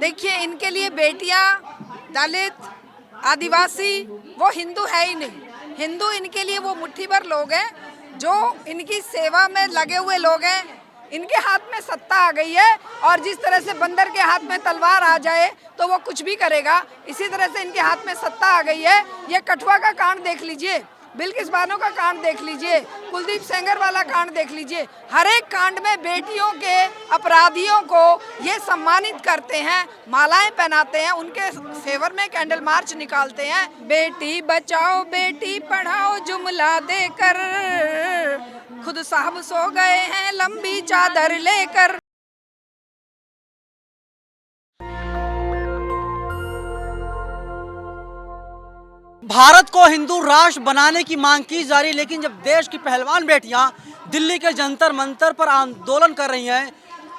देखिए, इनके लिए बेटियां, दलित, आदिवासी वो हिंदू है ही नहीं। हिंदू इनके लिए वो मुट्ठी भर लोग हैं जो इनकी सेवा में लगे हुए लोग हैं। इनके हाथ में सत्ता आ गई है और जिस तरह से बंदर के हाथ में तलवार आ जाए तो वो कुछ भी करेगा, इसी तरह से इनके हाथ में सत्ता आ गई है। ये कठुआ का कांड देख लीजिए, बिल्किस बानो का कांड देख लीजिए, कुलदीप सेंगर वाला कांड देख लीजिए। हर एक कांड में बेटियों के अपराधियों को ये सम्मानित करते हैं, मालाएं पहनाते हैं, उनके फेवर में कैंडल मार्च निकालते हैं। बेटी बचाओ बेटी पढ़ाओ जुमला देकर, खुद साहब सो गए हैं लंबी चादर लेकर। भारत को हिंदू राष्ट्र बनाने की मांग की जा रही, लेकिन जब देश की पहलवान बेटियां दिल्ली के जंतर मंतर पर आंदोलन कर रही हैं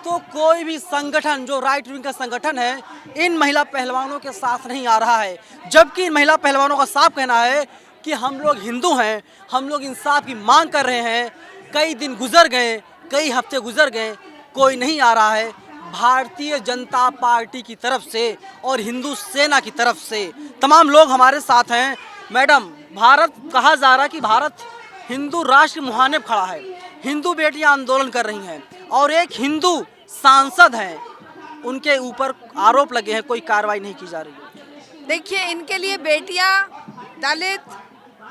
तो कोई भी संगठन जो राइट विंग का संगठन है इन महिला पहलवानों के साथ नहीं आ रहा है। जबकि इन महिला पहलवानों का साफ कहना है कि हम लोग हिंदू हैं, हम लोग इंसाफ की मांग कर रहे हैं। कई दिन गुजर गए, कई हफ्ते गुजर गए, कोई नहीं आ रहा है। भारतीय जनता पार्टी की तरफ से और हिंदू सेना की तरफ से तमाम लोग हमारे साथ हैं। मैडम, भारत कहा जा रहा है कि भारत हिंदू राष्ट्र के मुहाने खड़ा है, हिंदू बेटियां आंदोलन कर रही हैं और एक हिंदू सांसद हैं, उनके ऊपर आरोप लगे हैं, कोई कार्रवाई नहीं की जा रही। देखिए, इनके लिए बेटियां, दलित,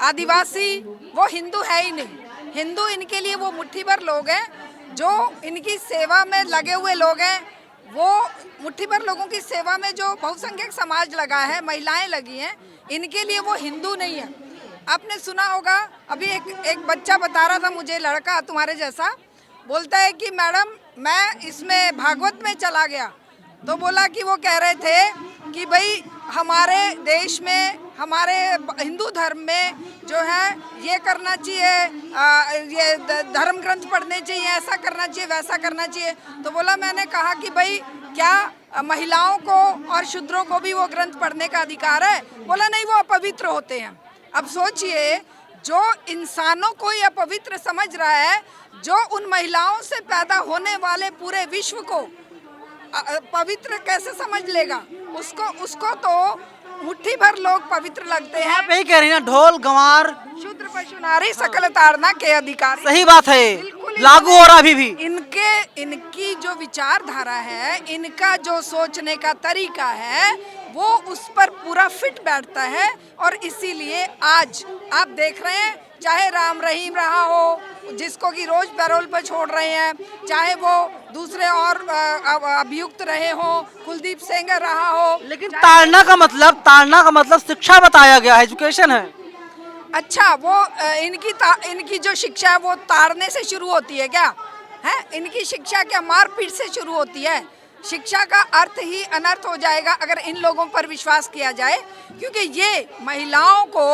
आदिवासी वो हिंदू है ही नहीं। हिंदू इनके लिए वो मुट्ठी भर लोग हैं जो इनकी सेवा में लगे हुए लोग हैं। वो मुट्ठी भर लोगों की सेवा में जो बहुसंख्यक समाज लगा है, महिलाएं लगी हैं, इनके लिए वो हिंदू नहीं है। आपने सुना होगा, अभी एक बच्चा बता रहा था मुझे, लड़का तुम्हारे जैसा, बोलता है कि मैडम मैं इसमें भागवत में चला गया। तो बोला कि वो कह रहे थे कि भाई हमारे देश में, हमारे हिंदू धर्म में जो है ये करना चाहिए, ये धर्म ग्रंथ पढ़ने चाहिए, ऐसा करना चाहिए, वैसा करना चाहिए। तो बोला, मैंने कहा कि भाई क्या महिलाओं को और शूद्रों को भी वो ग्रंथ पढ़ने का अधिकार है? बोला नहीं, वो अपवित्र होते हैं। अब सोचिए, जो इंसानों को ये अपवित्र समझ रहा है, जो उन महिलाओं से पैदा होने वाले पूरे विश्व को पवित्र कैसे समझ लेगा? उसको तो मुट्ठी भर लोग पवित्र लगते हैं। आप यही कह रही हैं ना, ढोल गंवार शूद्र पशु नारी सकल ताड़ना के अधिकार। सही बात है, लागू हो रहा अभी भी। इनकी जो विचारधारा है, इनका जो सोचने का तरीका है, वो उस पर पूरा फिट बैठता है। और इसीलिए आज आप देख रहे हैं, चाहे राम रहीम रहा हो जिसको कि रोज पैरोल पर छोड़ रहे हैं, चाहे वो दूसरे और अभियुक्त रहे हो, कुलदीप सेंगर रहा हो। लेकिन ताड़ना का मतलब शिक्षा बताया गया है, एजुकेशन है। अच्छा, वो इनकी जो शिक्षा है वो ताड़ने से शुरू होती है क्या? है, इनकी शिक्षा क्या मारपीट से शुरू होती है? शिक्षा का अर्थ ही अनर्थ हो जाएगा अगर इन लोगों पर विश्वास किया जाए, क्योंकि ये महिलाओं को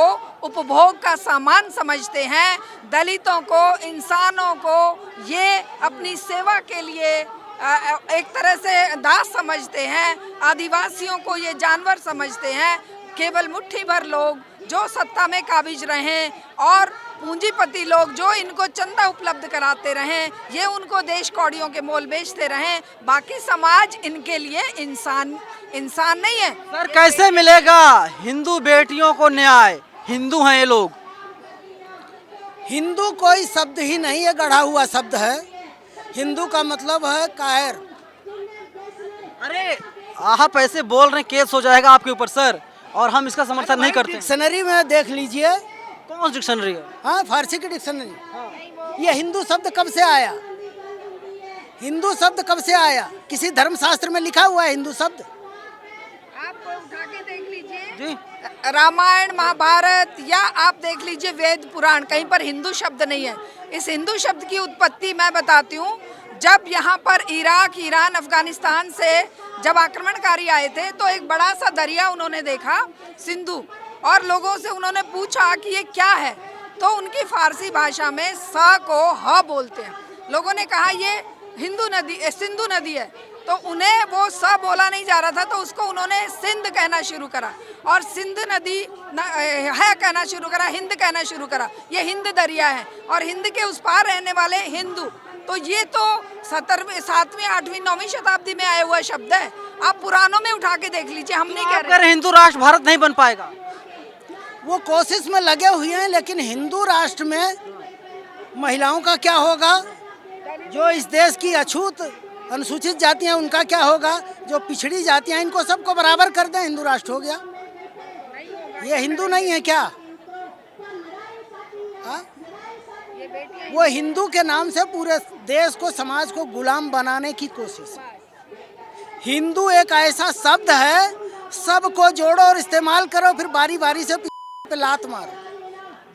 उपभोग का सामान समझते हैं, दलितों को, इंसानों को ये अपनी सेवा के लिए एक तरह से दास समझते हैं, आदिवासियों को ये जानवर समझते हैं। केवल मुट्ठी भर लोग जो सत्ता में काबिज रहें और पूंजीपति लोग जो इनको चंदा उपलब्ध कराते रहें, ये उनको देश कौड़ियों के मोल बेचते रहें। बाकी समाज इनके लिए इंसान नहीं है। सर, कैसे मिलेगा हिंदू बेटियों को न्याय? हिंदू हैं ये लोग। हिंदू कोई शब्द ही नहीं है, गढ़ा हुआ शब्द है। हिंदू का मतलब है कायर। अरे आप ऐसे बोल रहे हैं, केस हो जाएगा आपके ऊपर सर, और हम इसका समर्थन नहीं करते। डिक्शनरी में देख लीजिए। कौन सी डिक्शनरी है? हाँ, फारसी की डिक्शनरी। ये हिंदू शब्द कब से आया? हिंदू शब्द कब से आया? किसी धर्मशास्त्र में लिखा हुआ है हिंदू शब्द? आप उठा के देख लीजिए जी, रामायण महाभारत, या आप देख लीजिए वेद पुराण, कहीं पर हिंदू शब्द नहीं है। इस हिंदू शब्द की उत्पत्ति मैं बताती हूँ। जब यहाँ पर इराक, ईरान, अफगानिस्तान से जब आक्रमणकारी आए थे तो एक बड़ा सा दरिया उन्होंने देखा, सिंधु, और लोगों से उन्होंने पूछा कि ये क्या है। तो उनकी फारसी भाषा में स को ह बोलते हैं। लोगों ने कहा ये सिंधु नदी है। तो उन्हें वो स बोला नहीं जा रहा था, तो उसको उन्होंने सिंध कहना शुरू करा और सिंध नदी है कहना शुरू करा, हिंद कहना शुरू करा। ये हिंद दरिया है और हिंद के उस पार रहने वाले हिंदू, तो ये तो 17वीं 7वीं 8वीं 9वीं शताब्दी में आया हुआ शब्द है। आप पुरानों में उठा के देख लीजिए, हम नहीं कह रहे। अगर हिंदू राष्ट्र भारत नहीं बन पाएगा, वो कोशिश में लगे हुए हैं, लेकिन हिंदू राष्ट्र में महिलाओं का क्या होगा, जो इस देश की अछूत अनुसूचित जातियां उनका क्या होगा, जो पिछड़ी जातियां इनको सबको बराबर कर दें, हिंदू राष्ट्र हो गया। ये हिंदू नहीं है क्या? हाँ? वो हिंदू के नाम से पूरे देश को, समाज को गुलाम बनाने की कोशिश है। हिंदू एक ऐसा शब्द है, सबको जोड़ो और इस्तेमाल करो, फिर बारी बारी से पे लात मारो।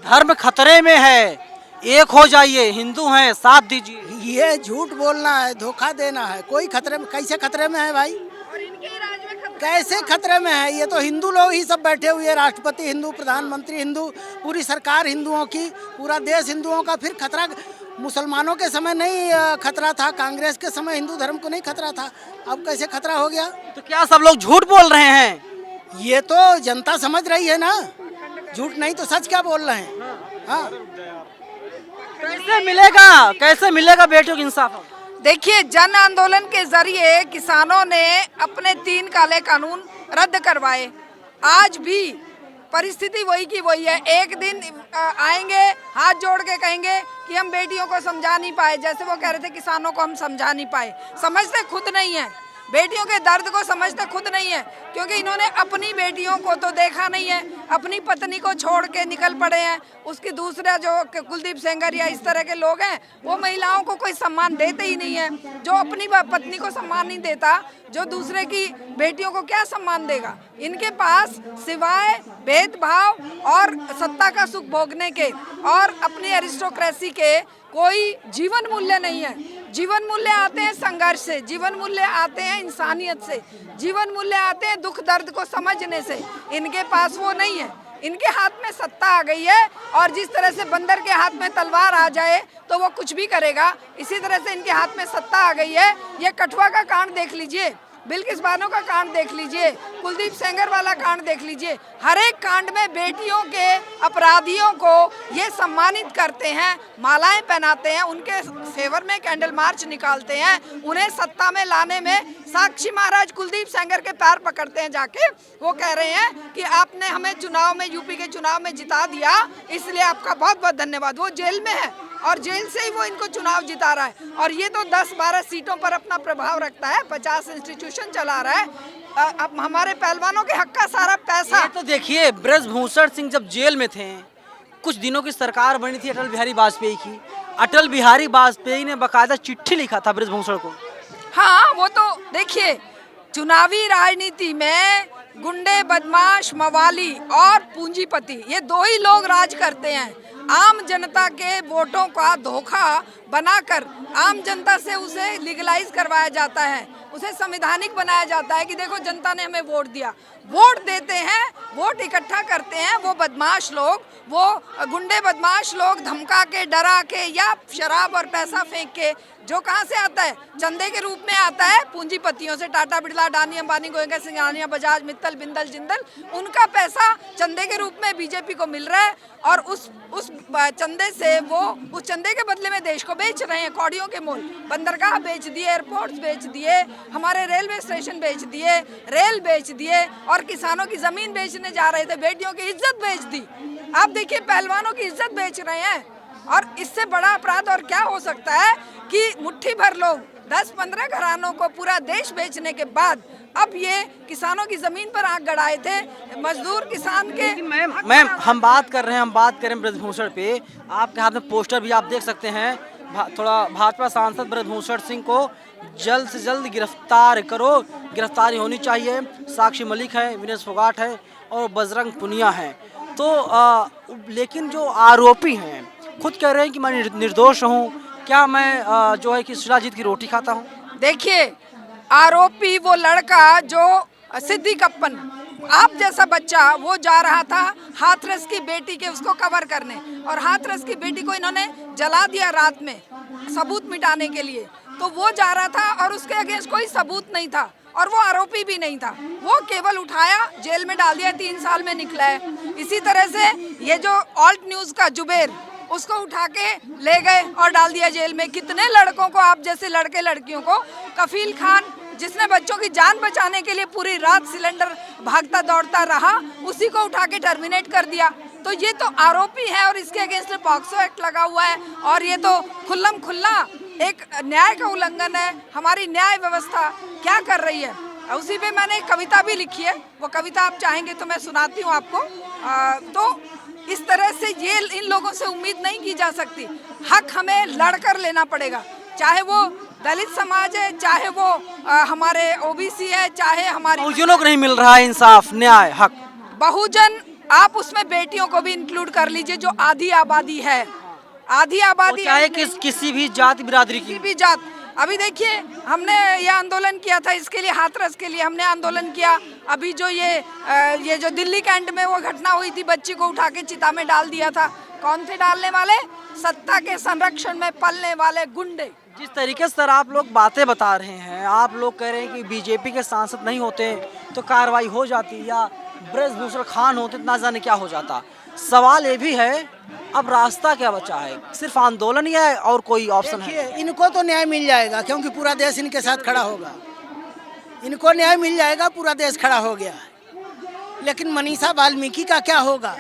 धर्म खतरे में है, एक हो जाइए, हिंदू हैं, साथ दीजिए। ये झूठ बोलना है, धोखा देना है। कोई खतरे में, कैसे खतरे में है भाई? और इनके ही राज में खतरा कैसे खतरे में है? ये तो हिंदू लोग ही सब बैठे हुए, राष्ट्रपति हिंदू, प्रधानमंत्री हिंदू, पूरी सरकार हिंदुओं की, पूरा देश हिंदुओं का। फिर खतरा मुसलमानों के समय नहीं खतरा था, कांग्रेस के समय हिंदू धर्म को नहीं खतरा था, अब कैसे खतरा हो गया? तो क्या सब लोग झूठ बोल रहे हैं? ये तो जनता समझ रही है ना, झूठ नहीं तो सच क्या बोल रहे हैं। हाँ, कैसे मिलेगा बेटियों को इंसाफ? देखिए, जन आंदोलन के जरिए किसानों ने अपने 3 काले कानून रद्द करवाए। आज भी परिस्थिति वही की वही है। एक दिन आएंगे, हाथ जोड़ के कहेंगे कि हम बेटियों को समझा नहीं पाए, जैसे वो कह रहे थे किसानों को हम समझा नहीं पाए। समझते खुद नहीं है, बेटियों के दर्द को समझते खुद नहीं है, क्योंकि इन्होंने अपनी बेटियों को तो देखा नहीं है। अपनी पत्नी को छोड़ के निकल पड़े हैं। उसकी दूसरा जो कुलदीप सेंगर या इस तरह के लोग हैं, वो महिलाओं को कोई सम्मान देते ही नहीं है। जो अपनी पत्नी को सम्मान नहीं देता, जो दूसरे की बेटियों को क्या सम्मान देगा? इनके पास सिवाय भेदभाव और सत्ता का सुख भोगने के और अपनी एरिस्टोक्रेसी के कोई जीवन मूल्य नहीं है। जीवन मूल्य आते हैं संघर्ष से, जीवन मूल्य आते हैं इंसानियत से, जीवन मूल्य आते हैं दुख दर्द को समझने से। इनके पास वो नहीं है। इनके हाथ में सत्ता आ गई है, और जिस तरह से बंदर के हाथ में तलवार आ जाए तो वो कुछ भी करेगा, इसी तरह से इनके हाथ में सत्ता आ गई है। ये कठुआ का कांड देख लीजिए, बिल्किस बानो का कांड देख लीजिए, कुलदीप सेंगर वाला कांड देख लीजिए। हर एक कांड में बेटियों के अपराधियों को ये सम्मानित करते हैं, मालाएं पहनाते हैं, उनके फेवर में कैंडल मार्च निकालते हैं। उन्हें सत्ता में लाने में साक्षी महाराज कुलदीप सेंगर के पैर पकड़ते हैं जाके। वो कह रहे हैं कि आपने हमें चुनाव में, यूपी के चुनाव में जिता दिया, इसलिए आपका बहुत बहुत धन्यवाद। वो जेल में है और जेल से ही वो इनको चुनाव जिता रहा है। और ये तो 10-12 सीटों पर अपना प्रभाव रखता है, 50 इंस्टीट्यूशन चला रहा है। अब हमारे पहलवानों के हक का सारा पैसा। तो देखिए, ब्रजभूषण सिंह जब जेल में थे, कुछ दिनों की सरकार बनी थी अटल बिहारी वाजपेयी की। अटल बिहारी वाजपेयी ने बाकायदा चिट्ठी लिखा था ब्रजभूषण को। हाँ, वो तो देखिए, चुनावी राजनीति में गुंडे, बदमाश, मवाली और पूंजीपति, ये 2 ही लोग राज करते हैं। आम जनता के वोटों का धोखा बनाकर आम जनता से उसे लीगलाइज करवाया जाता है, उसे संवैधानिक बनाया जाता है कि देखो जनता ने हमें वोट दिया। वोट देते हैं, वोट इकट्ठा करते हैं वो बदमाश लोग, वो गुंडे बदमाश लोग, धमका के, डरा के या शराब और पैसा फेंक के। जो कहाँ से आता है? चंदे के रूप में आता है पूंजीपतियों से। टाटा, बिरला, अडानी, अंबानी, गोयनका, सिंघानिया, बजाज, मित्तल, बिंदल, जिंदल, उनका पैसा चंदे के रूप में बीजेपी को मिल रहा है। और उस चंदे से वो उस चंदे के बदले में देश को बेच रहे हैं कौड़ियों के मोल। बंदरगाह बेच दिए, एयरपोर्ट्स बेच दिए, हमारे रेलवे स्टेशन बेच दिए, रेल बेच दिए, और किसानों की जमीन बेचने जा रहे थे, बेटियों की इज्जत बेच दी। आप देखिए, पहलवानों की इज्जत बेच रहे हैं। और इससे बड़ा अपराध और क्या हो सकता है कि मुट्ठी भर लोग, 10-15 घरानों को पूरा देश बेचने के बाद अब ये किसानों की जमीन पर आंख गड़ाए थे, मजदूर किसान के। मैम, हम बात कर रहे हैं ब्रजभूषण पे। आपके हाथ में पोस्टर भी आप देख सकते हैं। थोड़ा भाजपा सांसद ब्रजभूषण सिंह को जल्द से जल्द गिरफ्तार करो, गिरफ्तारी होनी चाहिए। साक्षी मलिक है, विनेश फोगाट है और बजरंग पुनिया है। तो लेकिन जो आरोपी हैं खुद कह रहे हैं कि मैं निर्दोष हूँ। क्या मैं जो है कि शिलाजीत की रोटी खाता हूँ? देखिए, आरोपी वो लड़का जो सिद्दीकप्पन, आप जैसा बच्चा, वो जा रहा था हाथरस की बेटी के उसको कवर करने, और हाथरस की बेटी को इन्होंने जला दिया रात में सबूत मिटाने के लिए। तो वो जा रहा था और उसके अगेंस्ट कोई सबूत नहीं था और वो आरोपी भी नहीं था। वो केवल उठाया, जेल में डाल दिया, 3 साल में निकला है। इसी तरह से ये जो ऑल्ट न्यूज़ का जुबेर, उसको उठा के ले गए और डाल दिया जेल में। कितने लड़कों को, आप जैसे लड़के लड़कियों को, कफील खान जिसने बच्चों की जान बचाने के लिए पूरी रात सिलेंडर भागता दौड़ता रहा, उसी को उठा के टर्मिनेट कर दिया। तो ये तो आरोपी है और इसके अगेंस्ट पॉक्सो एक्ट लगा हुआ है और ये तो खुल्लम खुल्ला एक न्याय का उल्लंघन है। हमारी न्याय व्यवस्था क्या कर रही है। उसी पे मैंने एक कविता भी लिखी है, वो कविता आप चाहेंगे तो मैं सुनाती हूँ आपको। तो इस तरह से ये इन लोगों से उम्मीद नहीं की जा सकती। हक हमें लड़कर लेना पड़ेगा, चाहे वो दलित समाज है, चाहे वो हमारे ओबीसी है, चाहे हमारे बहुजनों को नहीं मिल रहा है इंसाफ, न्याय, हक। बहुजन, आप उसमें बेटियों को भी इंक्लूड कर लीजिए, जो आधी आबादी है, आधी आबादी, चाहे किसी भी जाति बिरादरी की भी जात। अभी देखिए, हमने ये आंदोलन किया था, इसके लिए हाथरस के लिए हमने आंदोलन किया। अभी जो ये जो दिल्ली कैंट में वो घटना हुई थी, बच्ची को उठा के चिता में डाल दिया था, कौन थे डालने वाले? सत्ता के संरक्षण में पलने वाले गुंडे। जिस तरीके से सर आप लोग बातें बता रहे हैं, आप लोग कह रहे हैं कि बीजेपी के सांसद नहीं होते तो कार्रवाई हो जाती, या ब्रजभूषण खान होते तो ना जाने क्या हो जाता। सवाल ये भी है, अब रास्ता क्या बचा है? सिर्फ आंदोलन ही है और कोई ऑप्शन है? इनको तो न्याय मिल जाएगा क्योंकि पूरा देश इनके साथ खड़ा होगा। इनको न्याय मिल जाएगा, पूरा देश खड़ा हो गया। लेकिन मनीषा वाल्मीकि का क्या होगा?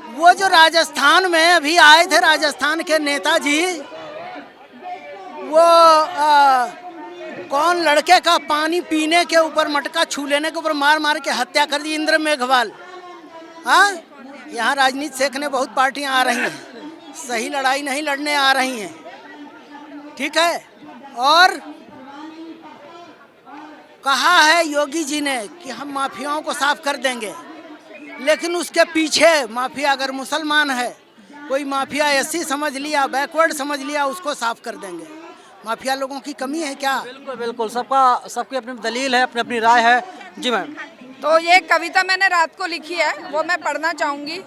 वो जो राजस्थान में अभी आए थे, राजस्थान के नेताजी, वो कौन लड़के का पानी पीने के ऊपर, मटका छू लेने के ऊपर मार मार के हत्या कर दी, इंद्र मेघवाल। हाँ, यहाँ राजनीति सीखने बहुत पार्टियां आ रही हैं, सही लड़ाई नहीं लड़ने आ रही हैं, ठीक है। और कहा है योगी जी ने कि हम माफियाओं को साफ कर देंगे, लेकिन उसके पीछे माफिया अगर मुसलमान है, कोई माफिया एससी समझ लिया, बैकवर्ड समझ लिया, उसको साफ कर देंगे। माफिया लोगों की कमी है क्या? बिल्कुल बिल्कुल, सबकी अपनी दलील है, अपनी अपनी राय है। जी मैम। तो ये कविता मैंने रात को लिखी है, वो मैं पढ़ना चाहूंगी।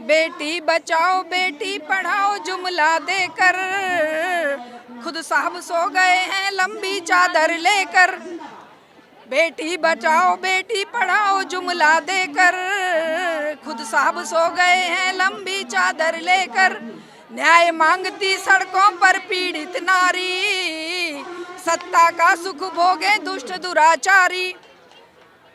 बेटी बचाओ बेटी पढ़ाओ जुमला देकर, खुद साहब सो गए हैं लंबी चादर लेकर। बेटी बचाओ बेटी पढ़ाओ जुमला देकर, खुद साहब सो गए हैं लंबी चादर लेकर। न्याय मांगती सड़कों पर पीड़ित नारी, सत्ता का सुख भोगे दुष्ट दुराचारी।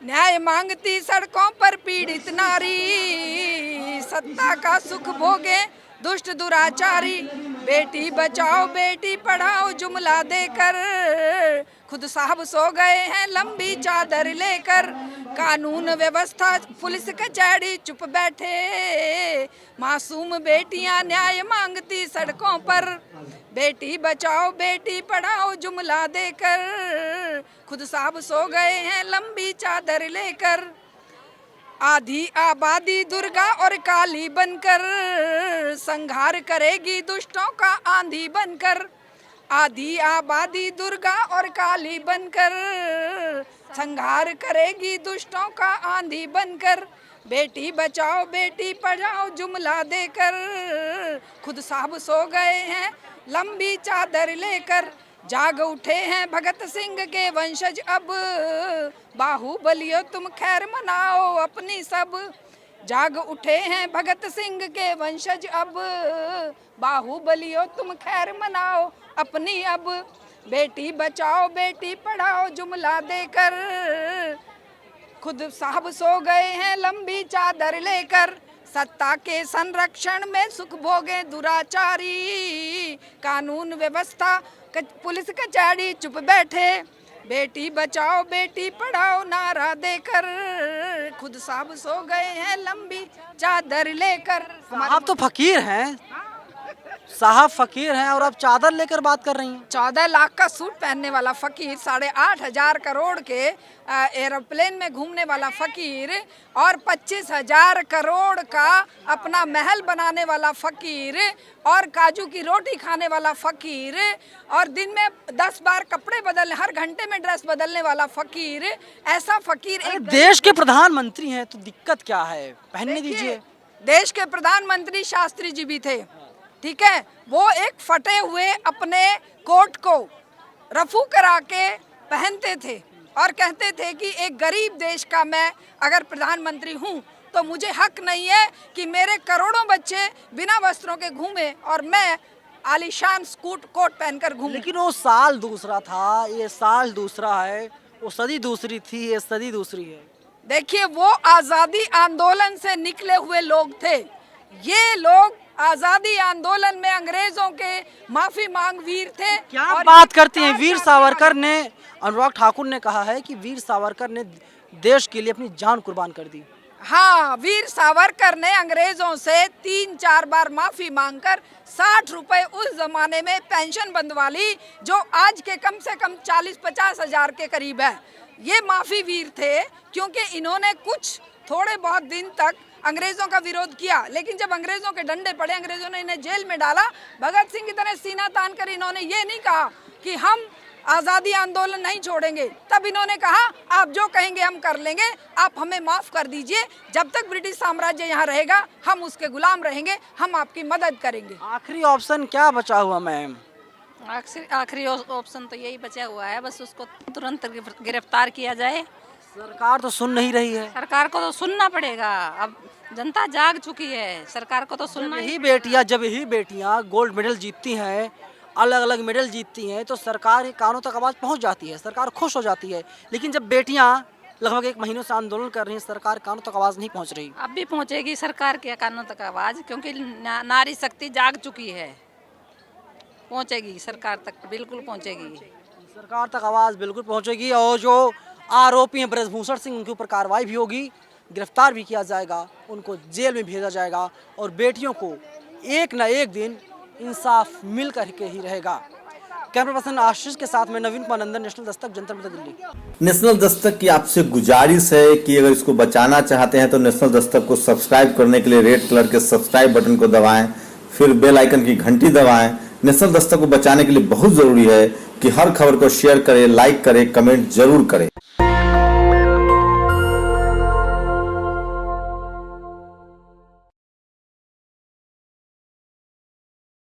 न्याय मांगती सड़कों पर पीड़ित नारी, सत्ता का सुख भोगे दुष्ट दुराचारी। बेटी बचाओ बेटी पढ़ाओ जुमला देकर, खुद साहब सो गए हैं लंबी चादर लेकर। कानून व्यवस्था पुलिस कचहरी चुप बैठे, मासूम बेटियां न्याय मांगती सड़कों पर। बेटी बचाओ बेटी पढ़ाओ जुमला देकर, खुद साहब सो गए हैं लंबी चादर लेकर। आधी आबादी दुर्गा और काली बनकर, संहार करेगी दुष्टों का आंधी बनकर। आधी आबादी दुर्गा और काली बनकर, संहार करेगी दुष्टों का आंधी बनकर। बेटी बचाओ बेटी पढ़ाओ जुमला देकर, खुद साहब सो गए हैं लंबी चादर लेकर। जाग उठे हैं भगत सिंह के वंशज अब, बाहुबलियो तुम खैर मनाओ अपनी सब। जाग उठे हैं भगत सिंह के वंशज अब, बाहुबलियो तुम खैर मनाओ अपनी अब। बेटी बचाओ बेटी पढ़ाओ जुमला देकर, खुद साहब सो गए हैं लंबी चादर लेकर। सत्ता के संरक्षण में सुख भोगे दुराचारी, कानून व्यवस्था पुलिस कचहरी चुप बैठे। बेटी बचाओ बेटी पढ़ाओ नारा देकर, खुद साहब सो गए हैं लंबी चादर लेकर। आप तो फकीर हैं, साहब फकीर हैं और आप चादर लेकर बात कर रही हैं। 14 लाख का सूट पहनने वाला फकीर, 8,500 करोड़ के एरोप्लेन में घूमने वाला फकीर, और 25,000 करोड़ का अपना महल बनाने वाला फकीर, और काजू की रोटी खाने वाला फकीर, और दिन में 10 बार कपड़े बदलने, हर घंटे में ड्रेस बदलने वाला फकीर। ऐसा फकीर एक देश के प्रधानमंत्री हैं तो दिक्कत क्या है, पहनने दीजिए। देश के प्रधानमंत्री शास्त्री जी भी थे, ठीक है। वो एक फटे हुए अपने कोट को रफू करा के पहनते थे और कहते थे कि एक गरीब देश का मैं अगर प्रधानमंत्री हूँ तो मुझे हक नहीं है कि मेरे करोड़ों बच्चे बिना वस्त्रों के घूमे और मैं आलीशान कोट पहनकर घूमूं। लेकिन वो साल दूसरा था, ये साल दूसरा है, वो सदी दूसरी थी, ये सदी दूसरी है। देखिए, वो आज़ादी आंदोलन से निकले हुए लोग थे। ये लोग आज़ादी आंदोलन में अंग्रेजों के माफी मांग वीर थे। क्या और बात ये करते हैं, वीर सरकार सावरकर ने, अनुराग ठाकुर ने कहा है कि वीर सावरकर ने देश के लिए अपनी जान कुर्बान कर दी। हाँ, वीर सावरकर ने अंग्रेजों से 3-4 बार माफी मांगकर 60 रुपए उस जमाने में पेंशन बंधवा ली, जो आज के कम से कम 40-50 हजार के करीब है। ये माफी वीर थे क्योंकि इन्होंने कुछ थोड़े बहुत दिन तक अंग्रेजों का विरोध किया, लेकिन जब अंग्रेजों के डंडे पड़े, अंग्रेजों ने इन्हें जेल में डाला, भगत सिंह की तरह सीना तान कर इन्होंने ये नहीं कहा कि हम आज़ादी आंदोलन नहीं छोड़ेंगे। तब इन्होंने कहा आप जो कहेंगे हम कर लेंगे, आप हमें माफ़ कर दीजिए, जब तक ब्रिटिश साम्राज्य यहाँ रहेगा हम उसके गुलाम रहेंगे, हम आपकी मदद करेंगे। आखिरी ऑप्शन क्या बचा हुआ मैम? आखिरी ऑप्शन तो यही बचा हुआ है, बस उसको तुरंत गिरफ्तार किया जाए। सरकार तो सुन नहीं रही है। सरकार को तो सुनना पड़ेगा, अब जनता जाग चुकी है, सरकार को तो सुनना ही। जब यही बेटियां गोल्ड मेडल जीतती हैं, अलग अलग मेडल जीतती हैं, तो सरकार के कानों तक आवाज़ पहुंच जाती है, सरकार खुश हो जाती है। लेकिन जब बेटियां लगभग 1 महीनों से आंदोलन कर रही हैं, सरकार कानों तक आवाज़ नहीं पहुंच रही। अब भी पहुंचेगी सरकार के कानों तक आवाज़, क्योंकि नारी शक्ति जाग चुकी है। पहुंचेगी सरकार तक, बिल्कुल पहुंचेगी। सरकार तक आवाज़ बिल्कुल पहुंचेगी और जो आरोपी हैं ब्रजभूषण सिंह, उनके ऊपर कार्रवाई भी होगी, गिरफ्तार भी किया जाएगा, उनको जेल में भेजा जाएगा और बेटियों को एक न एक दिन इंसाफ मिल करके ही रहेगा। कैमरा पर्सन आशीष के साथ में नवीन पानंदन, नेशनल दस्तक, जंतर मंतर, दिल्ली। नेशनल दस्तक की आपसे गुजारिश है कि अगर इसको बचाना चाहते हैं तो नेशनल दस्तक को सब्सक्राइब करने के लिए रेड कलर के सब्सक्राइब बटन को दबाएं, फिर बेल आइकन की घंटी दबाएं। नेशनल दस्तक को बचाने के लिए बहुत जरूरी है कि हर खबर को शेयर करें, लाइक करें, कमेंट जरूर करें।